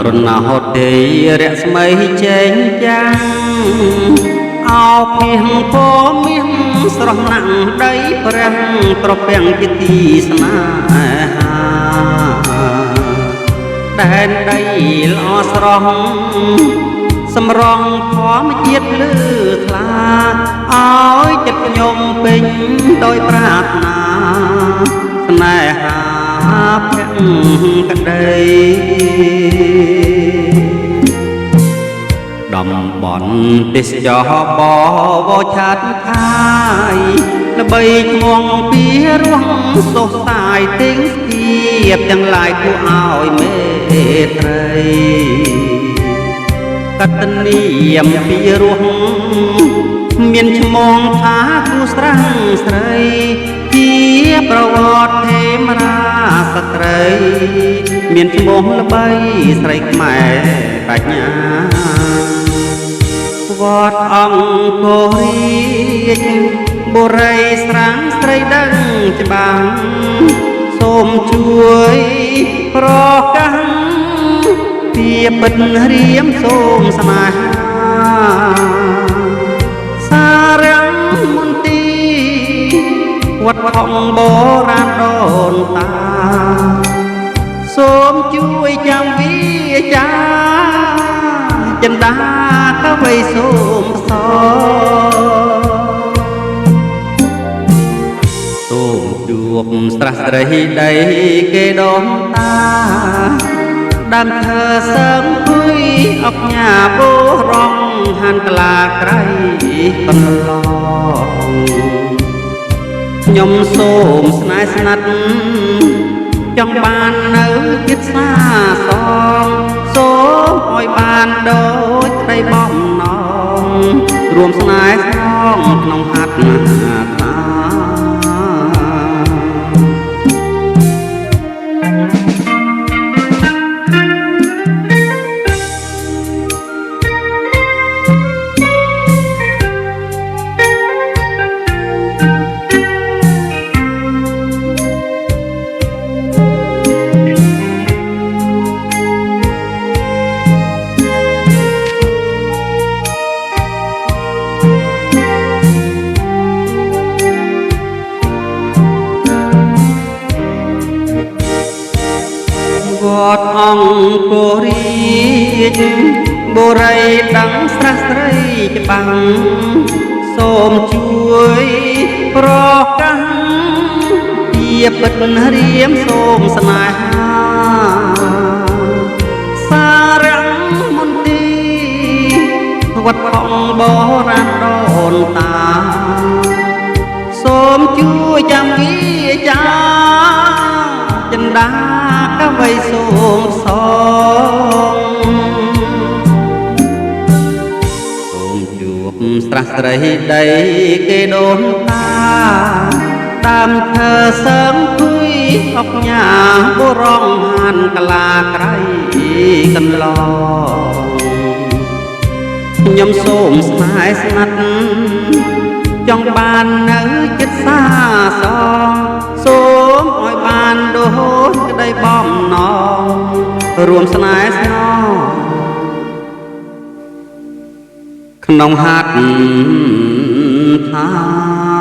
រណោទេរស្មីចេញចាំងអោភៀងពមានស្រស់ណាំងដីព្រះត្រពាំងជាទីស្នេហាដែនដីល្អស្រស់សម្រងធម្មជាតិលឺថ្លាឲ្យចិត្តខ្ញុំពេញដោយប្រាថ្នាស្នេហាភក្តីតំបន់ទេសចរបវឆាតខាយល្បីឈ្មោះពីរោះសុខសាយទិញស្គៀបទាំងឡាយគួរឲ្យមេត្រីកតនីយមពីរោះមានឈ្មោះថាគូស្រាំងស្រីជាប្រវត្តិទេមរាស្ត្រីមានឈ្មោះល្បីស្រីខ្មែរបញ្ញាវត្តអង្គរាជបុរីស្រាំងស្រីដឹងច្បាស់សូមជួយប្រកាសពីពិតរៀមសូមស្នេហាសារំមន្ទីវត្តធំបុរាណដូនតាសូមជួយចាំវាចាចិន្តាកវីសូមសសូមជួបស្រះស្រីដីគេដូនតាដើមឈើសើមភុយអុកញ៉ាបូរងហានក្លាក្រៃបន្លងខ្ញុំសូមស្នេហ៍ស្និទ្ធចង់បាននៅចិត្តសាសងសូមឲ្យបានដូចក្តីបំណងរួមស្នេហ៍ស្នងក្នុងហត្ថថាវត្តអង្គរាជបុរីដឹងស្រះស្រីច្បាំងសូមជួយប្រកាសជាពិតរៀមសូមស្នេហាសារំមន្ទីវត្តអង្គបុរាណដូនតាសូមជួយចាំវាចាចិន្តាកវីសូមសងសូមជួបស្រះស្រីដីគេដូនតាដើមឈើសើមភុយអុកញ៉ាបុរងហានក្លាក្រៃកន្លងខ្ញុំសូមស្នេហ៍ស្និទ្ធចង់បាននៅចិត្តសាសងសូមឲ្យបានដូចក្តីបំណងរួមស្នេហ៍ស្នងក្នុងហត្ថថា